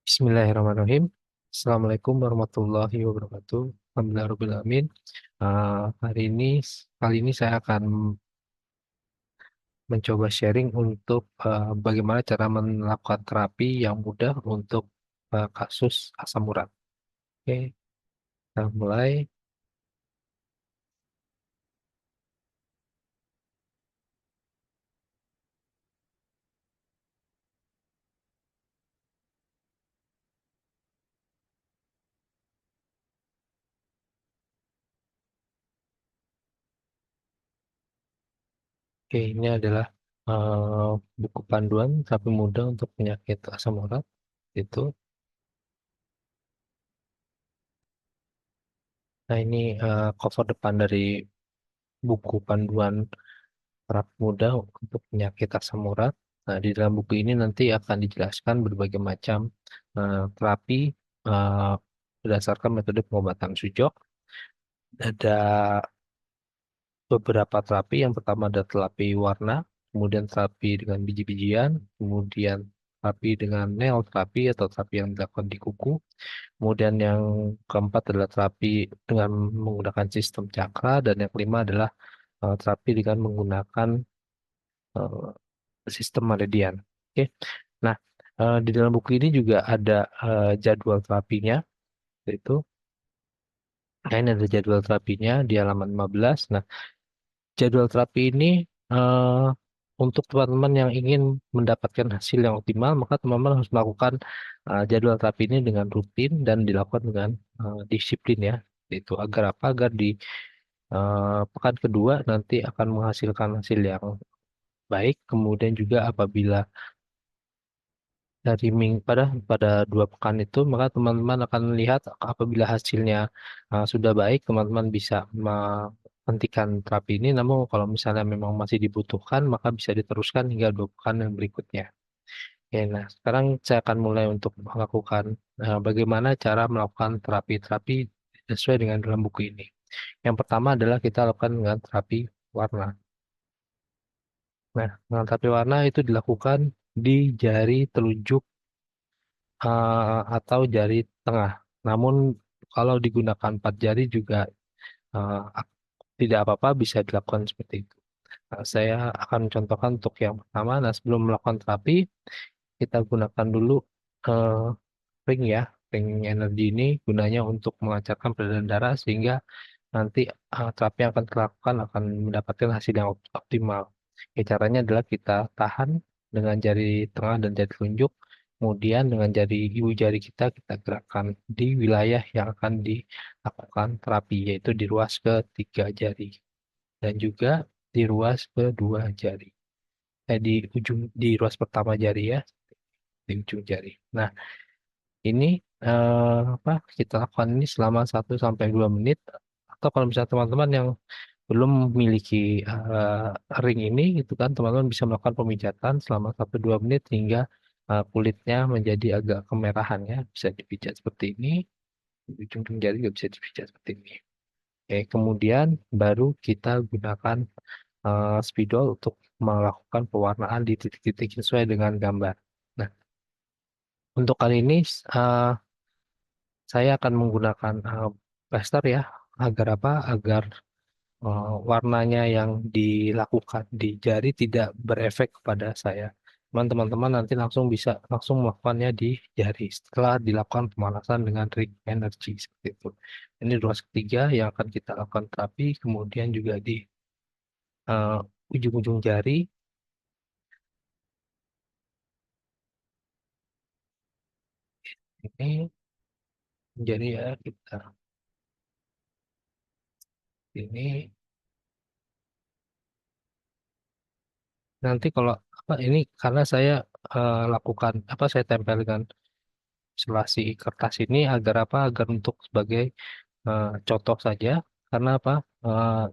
Bismillahirrahmanirrahim. Assalamualaikum warahmatullahi wabarakatuh. Alhamdulillahirrahmanirrahim. Kali ini saya akan mencoba sharing untuk bagaimana cara melakukan terapi yang mudah untuk kasus asam urat. Oke, kita mulai. Oke, ini adalah eh, buku panduan terapi mudah untuk penyakit asam urat. Itu. Nah, ini cover depan dari buku panduan terapi mudah untuk penyakit asam urat. Nah, di dalam buku ini nanti akan dijelaskan berbagai macam terapi eh, berdasarkan metode pengobatan sujok. Ada beberapa terapi. Yang pertama ada terapi warna, kemudian terapi dengan biji-bijian, kemudian terapi dengan nail terapi atau terapi yang dilakukan di kuku. Kemudian yang keempat adalah terapi dengan menggunakan sistem cakra, dan yang kelima adalah terapi dengan menggunakan sistem meridian. Oke. Nah, di dalam buku ini juga ada jadwal terapinya, yaitu ini ada jadwal terapinya di halaman 15. Nah, jadwal terapi ini eh, untuk teman-teman yang ingin mendapatkan hasil yang optimal, maka teman-teman harus melakukan jadwal terapi ini dengan rutin dan dilakukan dengan disiplin ya. Itu agar apa? Agar di pekan kedua nanti akan menghasilkan hasil yang baik. Kemudian juga apabila dari pada 2 pekan itu, maka teman-teman akan melihat apabila hasilnya sudah baik, teman-teman bisa menghentikan terapi ini. Namun kalau misalnya memang masih dibutuhkan, maka bisa diteruskan hingga 2 pekan yang berikutnya. Oke, nah sekarang saya akan mulai untuk melakukan bagaimana cara melakukan terapi-terapi sesuai dengan dalam buku ini. Yang pertama adalah kita lakukan dengan terapi warna. Nah, dengan terapi warna itu dilakukan di jari telunjuk atau jari tengah. Namun kalau digunakan 4 jari juga eh, tidak apa-apa, bisa dilakukan seperti itu. Nah, saya akan contohkan untuk yang pertama. Nah, sebelum melakukan terapi, kita gunakan dulu eh, ring ya. Ring energi ini gunanya untuk melancarkan peredaran darah sehingga nanti terapi yang akan dilakukan akan mendapatkan hasil yang optimal. Ya, caranya adalah kita tahan dengan jari tengah dan jari telunjuk, kemudian dengan jari ibu jari kita gerakkan di wilayah yang akan dilakukan terapi, yaitu di ruas ke 3 jari dan juga di ruas ke 2 jari. Di ruas pertama jari ya, di ujung jari. Nah, ini apa kita lakukan ini selama 1 sampai 2 menit, atau kalau misalnya teman-teman yang belum memiliki ring ini gitu kan, teman-teman bisa melakukan pemijatan selama 1 2 menit hingga kulitnya menjadi agak kemerahan ya, bisa dipijat seperti ini. Di ujung jari juga bisa dipijat seperti ini. Oke, kemudian baru kita gunakan spidol untuk melakukan pewarnaan di titik-titik sesuai dengan gambar. Nah, untuk kali ini eh, saya akan menggunakan plaster ya, agar apa? Agar warnanya yang dilakukan di jari tidak berefek kepada saya. Teman-teman nanti langsung melakukannya di jari setelah dilakukan pemanasan dengan ring energy seperti itu. Ini ruas ketiga yang akan kita lakukan terapi, kemudian juga di eh, ujung-ujung jari ini. Jadi ya kita ini nanti kalau apa ini, karena saya lakukan apa, saya tempelkan selasi kertas ini agar apa, agar untuk sebagai contoh saja, karena apa, Eh,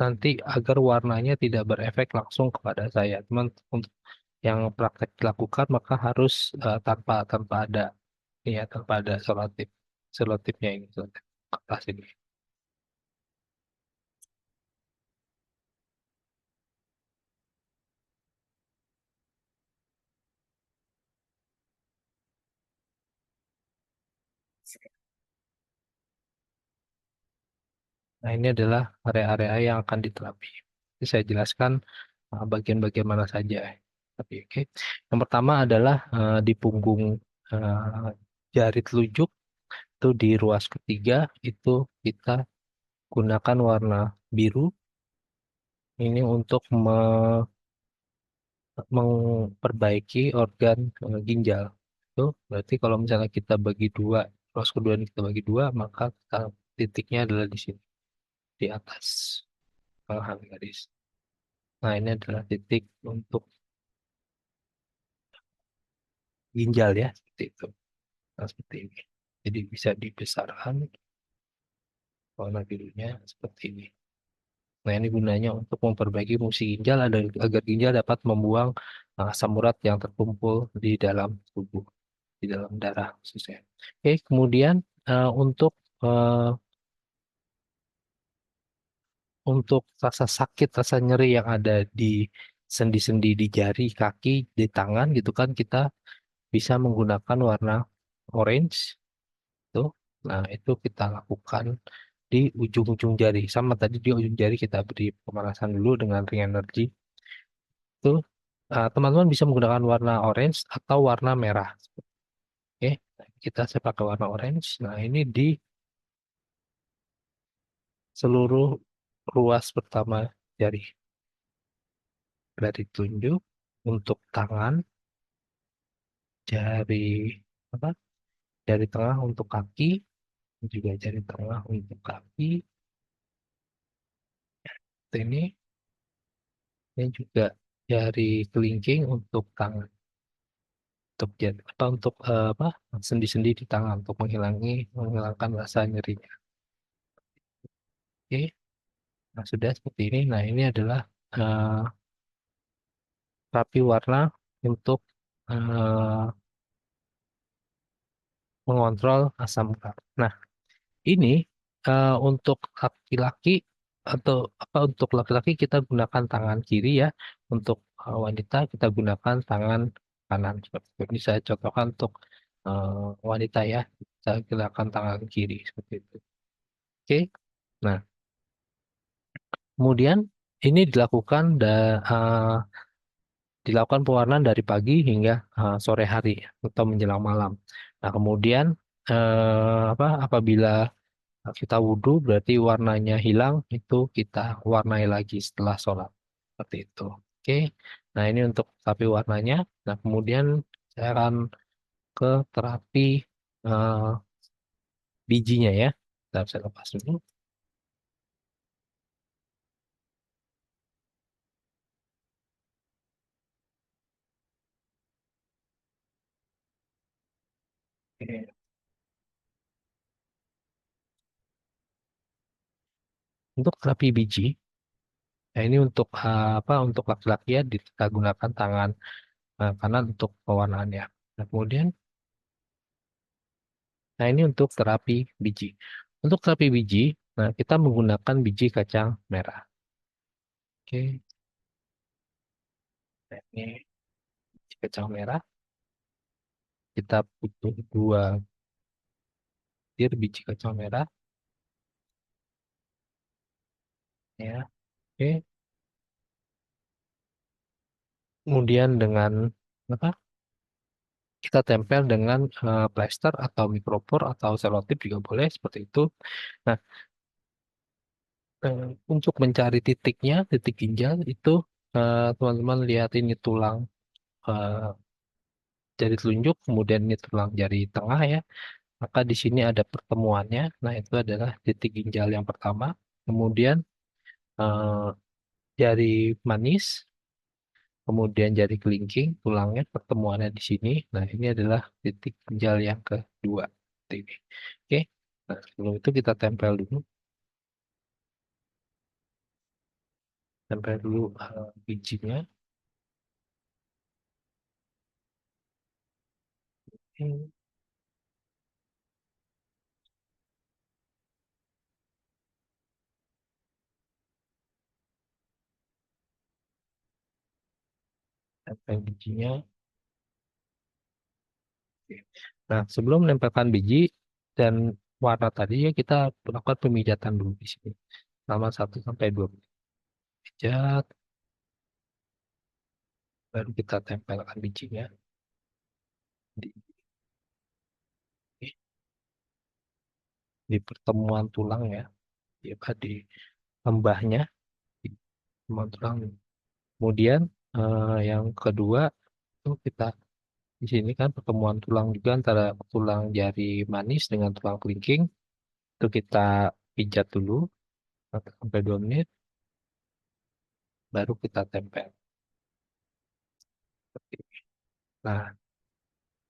nanti agar warnanya tidak berefek langsung kepada saya. Teman, untuk yang praktek dilakukan maka harus tanpa ada ya, tanpa ada selotipnya ini, selotip kertas ini. Nah, ini adalah area-area yang akan diterapi. Jadi saya jelaskan bagian-bagian mana saja. Tapi oke. Yang pertama adalah di punggung eh, jari telunjuk itu di ruas ketiga itu kita gunakan warna biru ini untuk memperbaiki organ ginjal. Itu berarti kalau misalnya kita bagi dua, ruas kedua ini kita bagi dua, maka titiknya adalah di sini, di atas pangkal garis. Nah, ini adalah titik untuk ginjal ya, seperti itu. Nah, seperti ini. Jadi bisa dibesarkan warna birunya seperti ini. Nah, ini gunanya untuk memperbaiki fungsi ginjal agar ginjal dapat membuang asam urat yang terkumpul di dalam tubuh, di dalam darah khususnya. Oke, kemudian untuk eh, rasa sakit, rasa nyeri yang ada di sendi-sendi di jari, kaki, di tangan gitu kan kita bisa menggunakan warna orange tuh. Nah, itu kita lakukan di ujung-ujung jari. Sama tadi di ujung jari kita beri pemanasan dulu dengan ring energi. Itu teman-teman bisa menggunakan warna orange atau warna merah. Oke, saya pakai warna orange. Nah, ini di seluruh ruas pertama jari. Dari tunjuk untuk tangan, jari apa? Jari tengah untuk kaki, juga jari tengah untuk kaki. Ini juga jari kelingking untuk tangan. Untuk untuk apa? Sendi-sendi di tangan untuk menghilangkan rasa nyerinya. Oke. Nah, sudah seperti ini. Nah, ini adalah eh, terapi warna untuk eh, mengontrol asam urat. Nah, ini untuk laki-laki atau apa untuk laki-laki kita gunakan tangan kiri ya. Untuk wanita kita gunakan tangan kanan. Seperti itu. Ini saya contohkan untuk wanita ya. Saya gunakan tangan kiri seperti itu. Oke. Nah, kemudian ini dilakukan pewarnaan dari pagi hingga sore hari atau menjelang malam. Nah, kemudian apabila kita wudhu berarti warnanya hilang itu kita warnai lagi setelah sholat seperti itu. Oke. Nah, ini untuk terapi warnanya. Nah, kemudian saya akan ke terapi eh, bijinya ya. Saya lepas dulu. Oke. Untuk terapi biji, nah ini untuk untuk laki-laki ya kita gunakan tangan kanan untuk pewarnaannya. Nah, kemudian nah ini untuk terapi biji. Untuk terapi biji, nah kita menggunakan biji kacang merah. Oke, nah, ini biji kacang merah. Kita butuh dua butir biji kacang merah, ya. Oke, kemudian dengan apa? Kita tempel dengan plester atau mikropor atau selotip juga boleh seperti itu. Nah, untuk mencari titiknya, titik ginjal itu teman-teman lihat ini tulang eh, jari telunjuk, kemudian ini tulang jari tengah ya. Maka di sini ada pertemuannya. Nah, itu adalah titik ginjal yang pertama. Kemudian eh, jari manis, kemudian jari kelingking, tulangnya pertemuannya di sini. Nah, ini adalah titik ginjal yang kedua. Seperti ini. Oke. Nah, sebelum itu kita tempel dulu bijinya. Oke, tempel bijinya. Oke. Nah, sebelum menempelkan biji, dan warna tadi ya kita lakukan pemijatan dulu di sini selama 1 sampai 2 menit. Pijat, baru kita tempelkan bijinya di, di pertemuan tulang ya, di, apa, di lembahnya, di pertemuan tulang. Kemudian yang kedua itu kita di sini kan pertemuan tulang juga antara tulang jari manis dengan tulang kelingking. Itu kita pijat dulu 1 sampai 2 menit, baru kita tempel. Nah,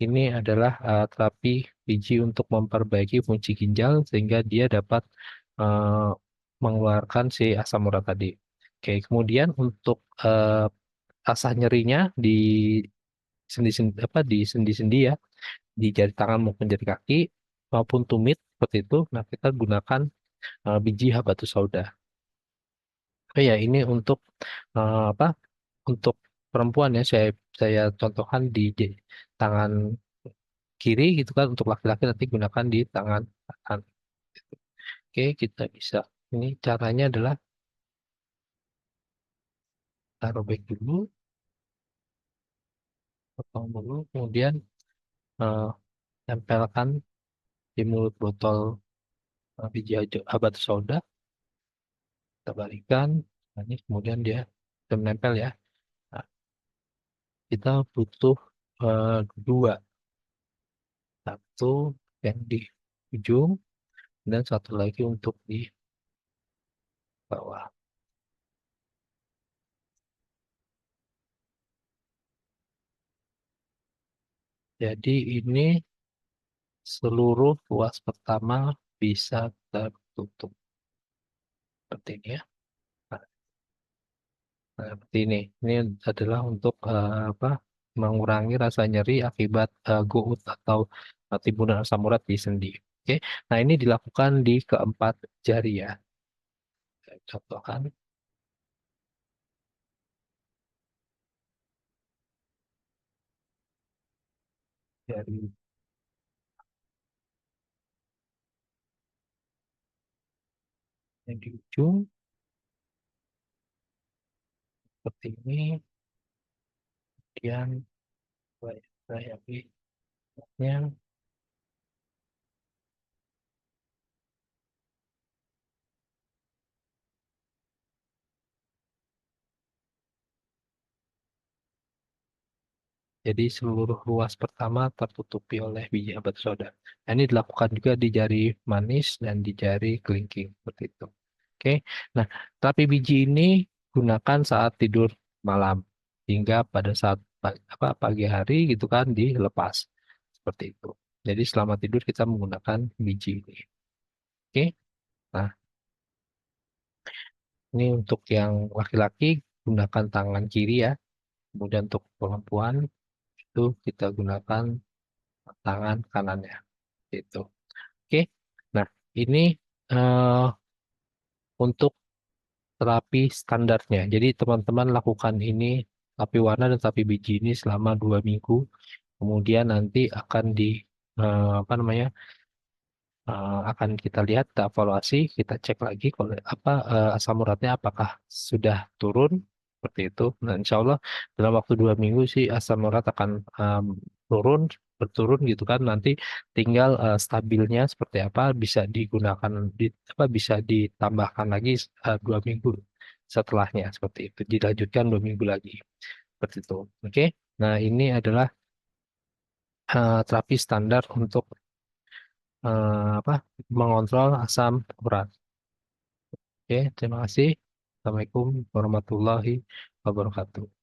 ini adalah terapi biji untuk memperbaiki fungsi ginjal sehingga dia dapat eh, mengeluarkan si asam urat tadi. Oke, kemudian untuk rasa nyerinya di sendi-sendi apa di sendi-sendi ya, di jari tangan maupun jari kaki maupun tumit seperti itu. Nah, kita gunakan biji habatus sauda. Oh ya, ini untuk apa? Untuk perempuan ya, saya contohkan di tangan kiri gitu kan. Untuk laki-laki nanti gunakan di tangan kanan. Oke, kita bisa. Ini caranya adalah kita robek dulu, potong dulu, kemudian eh, tempelkan di mulut botol biji habatus sauda. Kita balikan. Nah, ini kemudian dia sudah menempel ya. Nah, kita butuh dua, satu yang di ujung dan satu lagi untuk di bawah. Jadi ini seluruh ruas pertama bisa tertutup seperti ini ya. Nah, seperti ini. Ini adalah untuk apa? Mengurangi rasa nyeri akibat gout atau timbunan asam urat di sendi. Oke. Nah, ini dilakukan di keempat jari ya. Saya contohkan jari yang di ujung seperti ini. Kemudian saya pilihnya. Jadi seluruh ruas pertama tertutupi oleh biji habatus sauda. Nah, ini dilakukan juga di jari manis dan di jari kelingking seperti itu. Oke. Nah, terapi biji ini gunakan saat tidur malam hingga pada saat pagi hari gitu kan dilepas seperti itu. Jadi selama tidur kita menggunakan biji ini. Oke. Nah, ini untuk yang laki-laki gunakan tangan kiri ya. Kemudian untuk perempuan itu kita gunakan tangan kanannya. Gitu. Oke. Nah, ini eh, untuk terapi standarnya. Jadi teman-teman lakukan ini terapi warna dan terapi biji ini selama 2 minggu. Kemudian nanti akan di apa namanya, akan kita lihat, kita evaluasi, kita cek lagi kalau apa asam uratnya apakah sudah turun seperti itu. Nah, insya Allah dalam waktu 2 minggu sih asam urat akan turun, berturun gitu kan. Nanti tinggal stabilnya seperti apa bisa digunakan apa bisa ditambahkan lagi 2 minggu setelahnya seperti itu. Dilanjutkan 2 minggu lagi seperti itu. Oke. Nah, ini adalah terapi standar untuk apa mengontrol asam urat. Oke, terima kasih. Assalamualaikum warahmatullahi wabarakatuh.